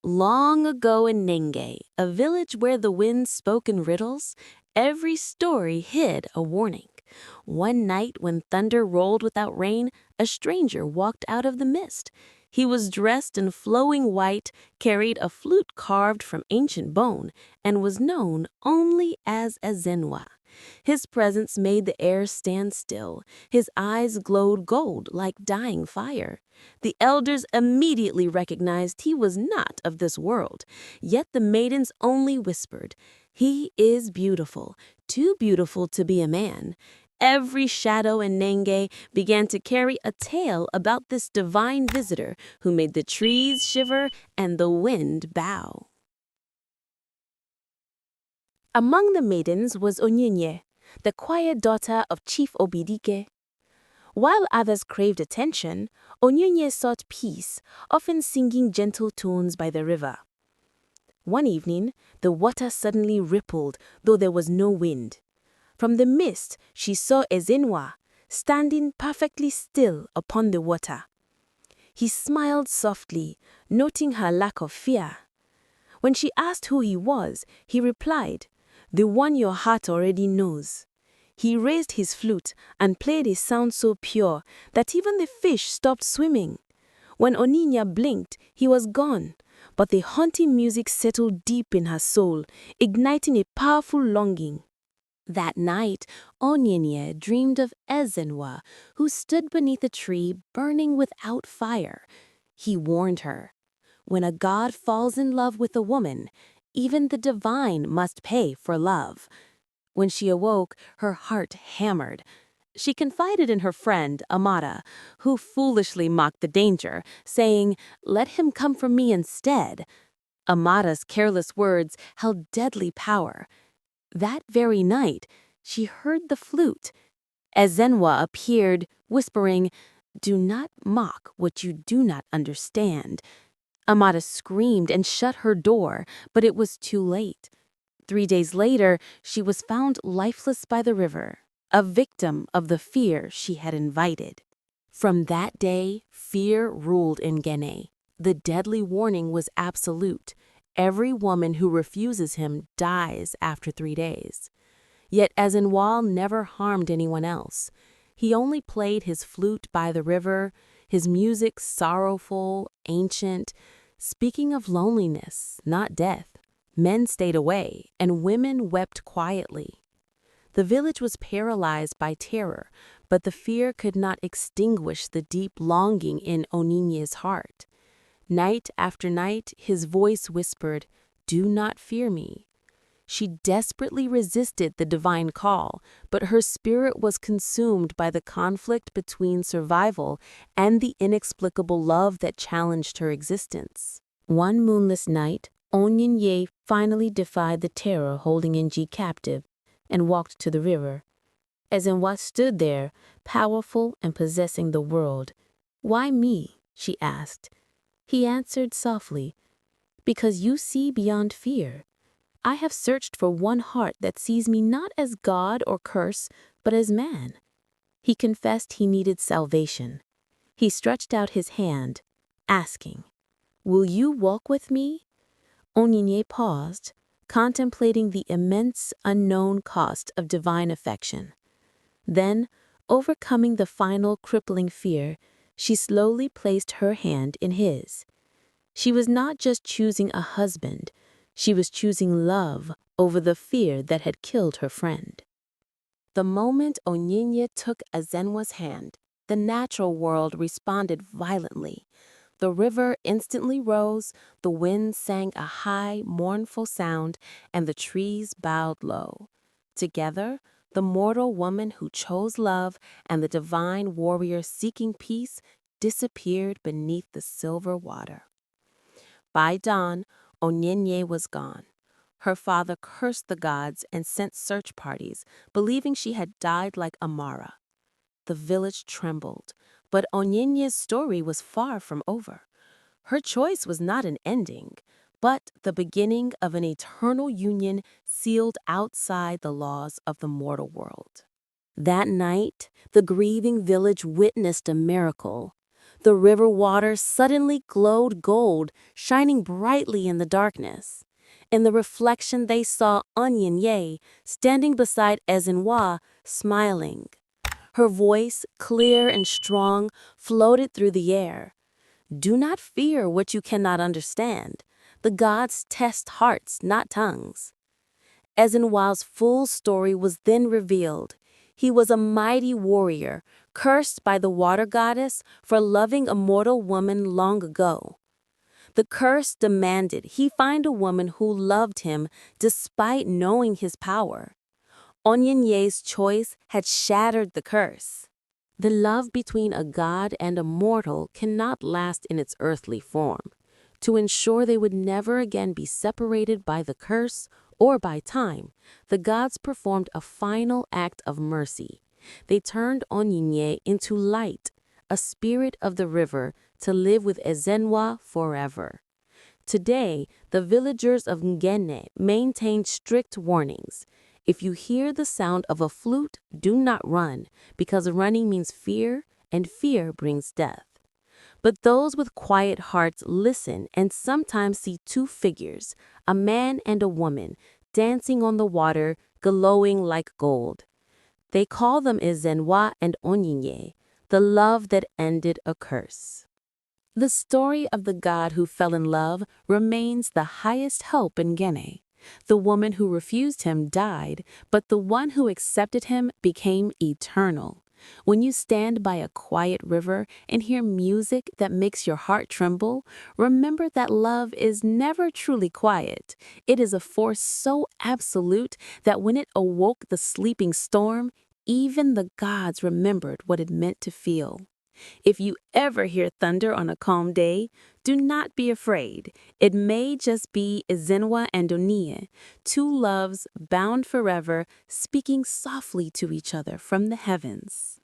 Long ago in Nenge, a village where the wind spoke in riddles, every story hid a warning. One night when thunder rolled without rain, a stranger walked out of the mist. He was dressed in flowing white, carried a flute carved from ancient bone, and was known only as Ezenwa. His presence made the air stand still. His eyes glowed gold like dying fire. The elders immediately recognized he was not of this world. Yet the maidens only whispered, "He is beautiful, too beautiful to be a man." Every shadow in Nenge began to carry a tale about this divine visitor who made the trees shiver and the wind bow. Among the maidens was Onyinye, the quiet daughter of Chief Obidike. While others craved attention, Onyinye sought peace, often singing gentle tunes by the river. One evening, the water suddenly rippled, though there was no wind. From the mist, she saw Ezenwa, standing perfectly still upon the water. He smiled softly, noting her lack of fear. When she asked who he was, he replied, "The one your heart already knows." He raised his flute and played a sound so pure that even the fish stopped swimming. When Oninya blinked, he was gone, but the haunting music settled deep in her soul, igniting a powerful longing. That night, Onyinye dreamed of Ezenwa, who stood beneath a tree burning without fire. He warned her, "When a god falls in love with a woman, even the divine must pay for love." When she awoke, her heart hammered. She confided in her friend, Amata, who foolishly mocked the danger, saying, "Let him come for me instead." Amata's careless words held deadly power. That very night, she heard the flute. Ezenwa appeared, whispering, "Do not mock what you do not understand." Amata screamed and shut her door, but it was too late. 3 days later, she was found lifeless by the river, a victim of the fear she had invited. From that day, fear ruled in Gene. The deadly warning was absolute. Every woman who refuses him dies after 3 days. Yet Ezenwal never harmed anyone else. He only played his flute by the river, his music sorrowful, ancient, speaking of loneliness, not death. Men stayed away, and women wept quietly. The village was paralyzed by terror, but the fear could not extinguish the deep longing in Onyinye's heart. Night after night, his voice whispered, "Do not fear me." She desperately resisted the divine call, but her spirit was consumed by the conflict between survival and the inexplicable love that challenged her existence. One moonless night, Onyinye finally defied the terror holding Nji captive and walked to the river. Ezenwa stood there, powerful and possessing the world. "Why me?" she asked. He answered softly, "Because you see beyond fear. I have searched for one heart that sees me not as God or curse, but as man." He confessed he needed salvation. He stretched out his hand, asking, "Will you walk with me?" Onyinye paused, contemplating the immense unknown cost of divine affection. Then, overcoming the final crippling fear, she slowly placed her hand in his. She was not just choosing a husband, she was choosing love over the fear that had killed her friend. The moment Onyinye took Ezenwa's hand, the natural world responded violently. The river instantly rose, the wind sang a high, mournful sound, and the trees bowed low. Together, the mortal woman who chose love and the divine warrior seeking peace disappeared beneath the silver water. By dawn, Onyinye was gone. Her father cursed the gods and sent search parties, believing she had died like Amara. The village trembled, but Onyinye's story was far from over. Her choice was not an ending, but the beginning of an eternal union sealed outside the laws of the mortal world. That night, the grieving village witnessed a miracle. The river water suddenly glowed gold, shining brightly in the darkness. In the reflection they saw Onyinye standing beside Ezenwa, smiling. Her voice, clear and strong, floated through the air. Do not fear what you cannot understand. The gods test hearts, not tongues. Ezenwa's full story was then revealed. He was a mighty warrior, cursed by the water goddess for loving a mortal woman long ago. The curse demanded he find a woman who loved him despite knowing his power. Onyenye's choice had shattered the curse. The love between a god and a mortal cannot last in its earthly form. To ensure they would never again be separated by the curse or by time, the gods performed a final act of mercy. They turned Onyenye into light, a spirit of the river, to live with Ezenwa forever. Today, the villagers of Ngene maintain strict warnings. If you hear the sound of a flute, do not run, because running means fear, and fear brings death. But those with quiet hearts listen and sometimes see two figures, a man and a woman, dancing on the water, glowing like gold. They call them Ezenwa and Onyinye, the love that ended a curse. The story of the god who fell in love remains the highest hope in Guinea. The woman who refused him died, but the one who accepted him became eternal. When you stand by a quiet river and hear music that makes your heart tremble, remember that love is never truly quiet. It is a force so absolute that when it awoke the sleeping storm, even the gods remembered what it meant to feel. If you ever hear thunder on a calm day, do not be afraid. It may just be Ezenwa and Onia, two loves bound forever, speaking softly to each other from the heavens.